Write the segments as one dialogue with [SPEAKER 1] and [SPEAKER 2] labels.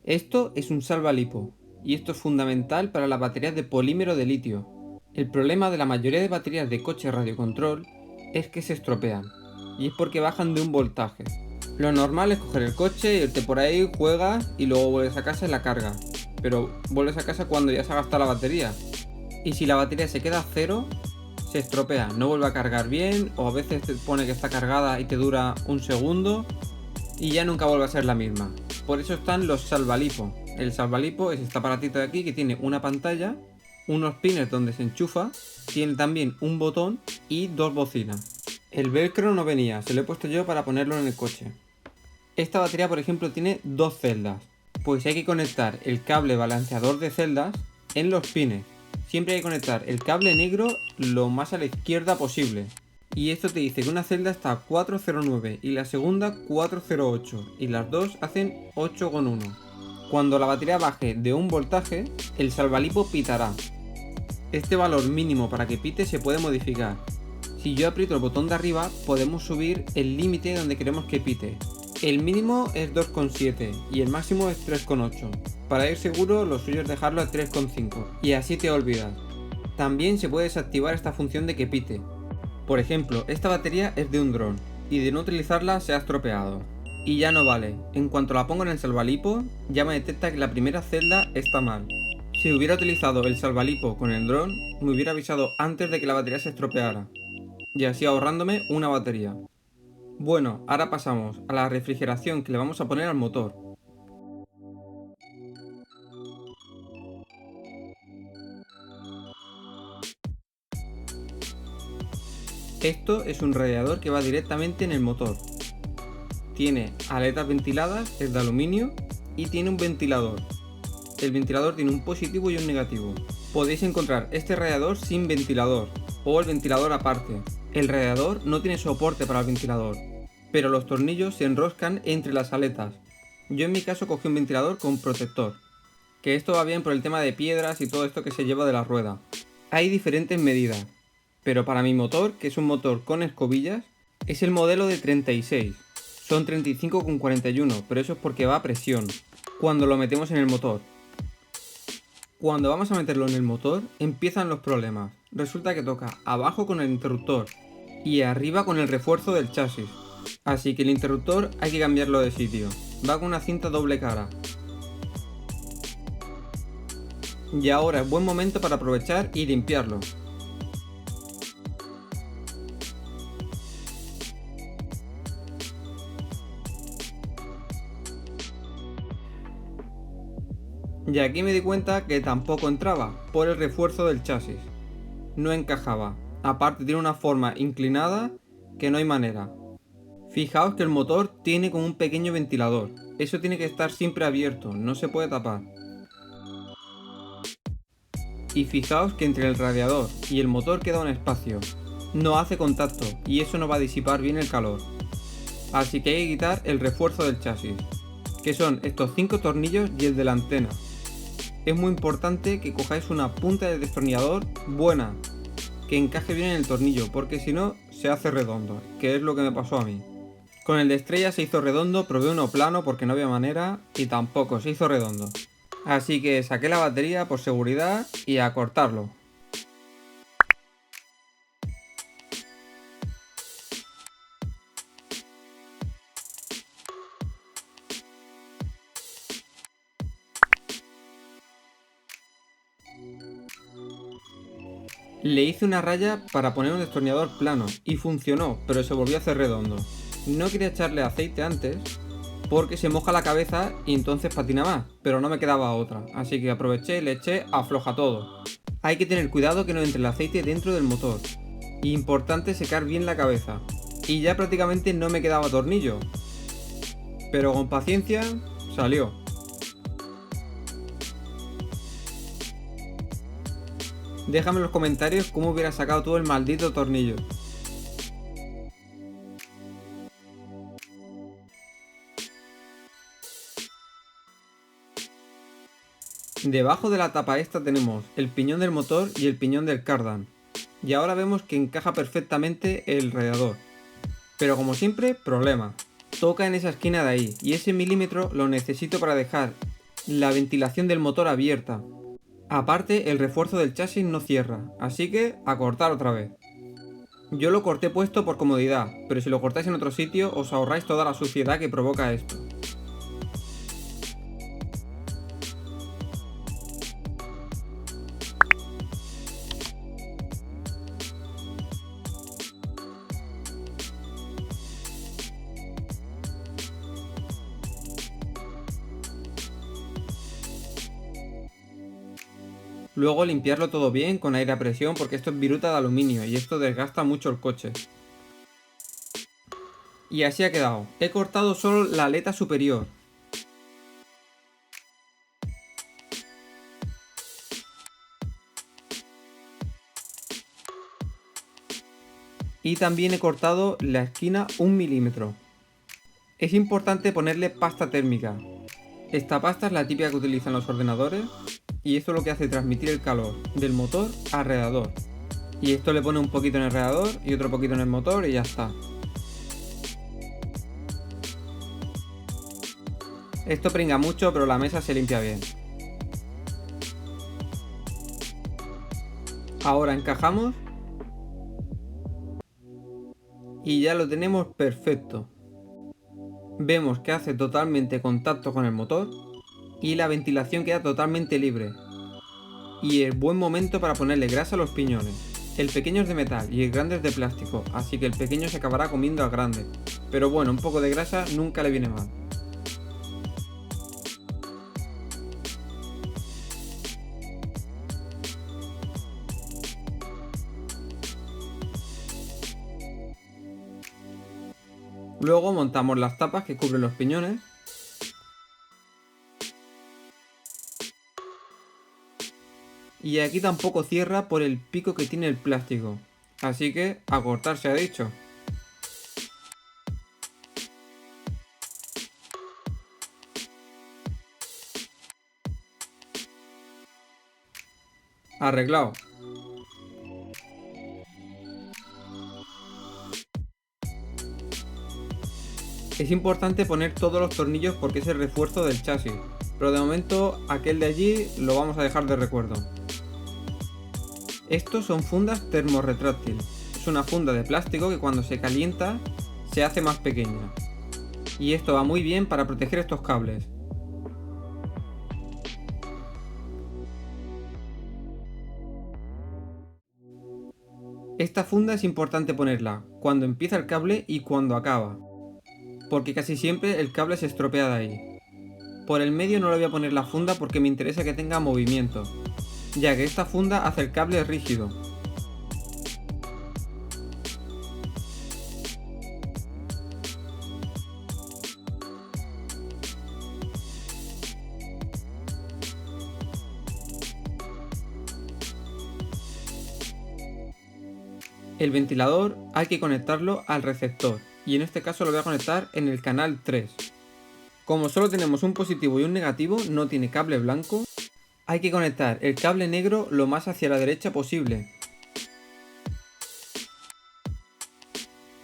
[SPEAKER 1] Esto es un salvalipo, y esto es fundamental para las baterías de polímero de litio. El problema de la mayoría de baterías de coche radiocontrol es que se estropean, y es porque bajan de un voltaje. Lo normal es coger el coche, irte por ahí, juegas y luego vuelves a casa y la cargas. Pero vuelves a casa cuando ya se ha gastado la batería. Y si la batería se queda a cero, se estropea, no vuelve a cargar bien, o a veces te pone que está cargada y te dura un segundo, y ya nunca vuelve a ser la misma. Por eso están los salvalipo. El salvalipo es este aparatito de aquí que tiene una pantalla, unos pines donde se enchufa, tiene también un botón y dos bocinas. El velcro no venía, se lo he puesto yo para ponerlo en el coche. Esta batería, por ejemplo, tiene dos celdas, pues hay que conectar el cable balanceador de celdas en los pines. Siempre hay que conectar el cable negro lo más a la izquierda posible. Y esto te dice que una celda está a 409 y la segunda 408 y las dos hacen 8,1. Cuando la batería baje de un voltaje, el salvalipo pitará. Este valor mínimo para que pite se puede modificar. Si yo aprieto el botón de arriba, podemos subir el límite donde queremos que pite. El mínimo es 2,7 y el máximo es 3,8. Para ir seguro, lo suyo es dejarlo a 3,5 y así te olvidas. También se puede desactivar esta función de que pite. Por ejemplo, esta batería es de un dron y de no utilizarla se ha estropeado. Y ya no vale, en cuanto la pongo en el salvalipo, ya me detecta que la primera celda está mal. Si hubiera utilizado el salvalipo con el dron, me hubiera avisado antes de que la batería se estropeara, y así ahorrándome una batería. Bueno, ahora pasamos a la refrigeración que le vamos a poner al motor. Esto es un radiador que va directamente en el motor. Tiene aletas ventiladas, es de aluminio y tiene un ventilador. El ventilador tiene un positivo y un negativo. Podéis encontrar este radiador sin ventilador o el ventilador aparte. El radiador no tiene soporte para el ventilador, pero los tornillos se enroscan entre las aletas. Yo en mi caso cogí un ventilador con protector, que esto va bien por el tema de piedras y todo esto que se lleva de la rueda. Hay diferentes medidas, pero para mi motor, que es un motor con escobillas, es el modelo de 36. Son 35,41, pero eso es porque va a presión cuando lo metemos en el motor. Cuando vamos a meterlo en el motor, empiezan los problemas. Resulta que toca abajo con el interruptor y arriba con el refuerzo del chasis. Así que el interruptor hay que cambiarlo de sitio. Va con una cinta doble cara. Y ahora es buen momento para aprovechar y limpiarlo. Y aquí me di cuenta que tampoco entraba por el refuerzo del chasis. No encajaba. Aparte tiene una forma inclinada que no hay manera. Fijaos que el motor tiene como un pequeño ventilador. Eso tiene que estar siempre abierto, no se puede tapar. Y fijaos que entre el radiador y el motor queda un espacio. No hace contacto y eso no va a disipar bien el calor. Así que hay que quitar el refuerzo del chasis, que son estos 5 tornillos y el de la antena. Es muy importante que cojáis una punta de destornillador buena, que encaje bien en el tornillo, porque si no se hace redondo, que es lo que me pasó a mí. Con el de estrella se hizo redondo, probé uno plano porque no había manera y tampoco se hizo redondo. Así que saqué la batería por seguridad y a cortarlo. Le hice una raya para poner un destornillador plano y funcionó, pero se volvió a hacer redondo. No quería echarle aceite antes porque se moja la cabeza y entonces patina más, pero no me quedaba otra, así que aproveché y le eché afloja todo. Hay que tener cuidado que no entre el aceite dentro del motor. Importante secar bien la cabeza. Y ya prácticamente no me quedaba tornillo. Pero con paciencia salió. Déjame en los comentarios cómo hubiera sacado todo el maldito tornillo. Debajo de la tapa esta tenemos el piñón del motor y el piñón del cardan. Y ahora vemos que encaja perfectamente el radiador. Pero como siempre, problema. Toca en esa esquina de ahí y ese milímetro lo necesito para dejar La ventilación del motor abierta. Aparte, el refuerzo del chasis no cierra, así que a cortar otra vez. Yo lo corté puesto por comodidad, pero si lo cortáis en otro sitio os ahorráis toda la suciedad que provoca esto. Luego limpiarlo todo bien con aire a presión porque esto es viruta de aluminio y esto desgasta mucho el coche. Y así ha quedado. He cortado solo la aleta superior. Y también he cortado la esquina 1 milímetro. Es importante ponerle pasta térmica. Esta pasta es la típica que utilizan los ordenadores y esto es lo que hace transmitir el calor del motor al radiador. Y esto le pone un poquito en el radiador y otro poquito en el motor y ya está. Esto pringa mucho, pero la mesa se limpia bien. Ahora encajamos y ya lo tenemos perfecto. Vemos que hace totalmente contacto con el motor y la ventilación queda totalmente libre. Y es buen momento para ponerle grasa a los piñones. El pequeño es de metal y el grande es de plástico, así que el pequeño se acabará comiendo al grande. Pero bueno, un poco de grasa nunca le viene mal. Luego montamos las tapas que cubren los piñones. Y aquí tampoco cierra por el pico que tiene el plástico. Así que a cortar se ha dicho. Arreglado. Es importante poner todos los tornillos porque es el refuerzo del chasis, pero de momento aquel de allí lo vamos a dejar de recuerdo. Estos son fundas termorretráctil. Es una funda de plástico que cuando se calienta se hace más pequeña. Y esto va muy bien para proteger estos cables. Esta funda es importante ponerla cuando empieza el cable y cuando acaba, porque casi siempre el cable se estropea de ahí. Por el medio no le voy a poner la funda porque me interesa que tenga movimiento, ya que esta funda hace el cable rígido. El ventilador hay que conectarlo al receptor, y en este caso lo voy a conectar en el canal 3. Como solo tenemos un positivo y un negativo, no tiene cable blanco, hay que conectar el cable negro lo más hacia la derecha posible.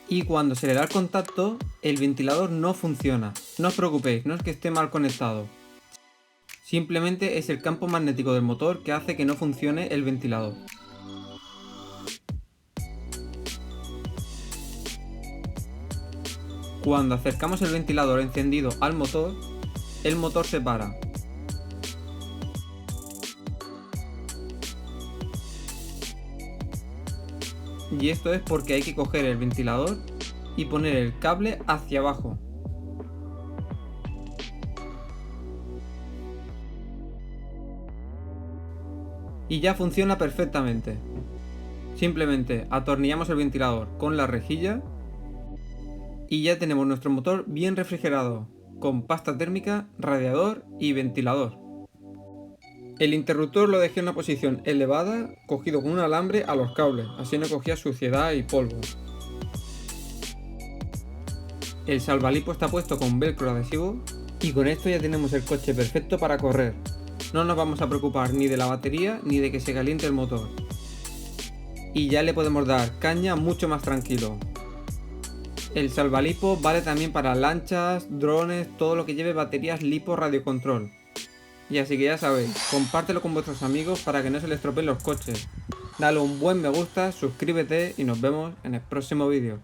[SPEAKER 1] Y cuando se le da el contacto, el ventilador no funciona. No os preocupéis, no es que esté mal conectado. Simplemente es el campo magnético del motor que hace que no funcione el ventilador. Cuando acercamos el ventilador encendido al motor, el motor se para. Y esto es porque hay que coger el ventilador y poner el cable hacia abajo. Y ya funciona perfectamente. Simplemente atornillamos el ventilador con la rejilla y ya tenemos nuestro motor bien refrigerado, con pasta térmica, radiador y ventilador. El interruptor lo dejé en una posición elevada, cogido con un alambre a los cables, así no cogía suciedad y polvo. El salvalipo está puesto con velcro adhesivo y con esto ya tenemos el coche perfecto para correr. No nos vamos a preocupar ni de la batería ni de que se caliente el motor. Y ya le podemos dar caña mucho más tranquilo. El salvalipo vale también para lanchas, drones, todo lo que lleve baterías lipo radiocontrol. Y así que ya sabéis, compártelo con vuestros amigos para que no se les estropeen los coches. Dale un buen me gusta, suscríbete y nos vemos en el próximo vídeo.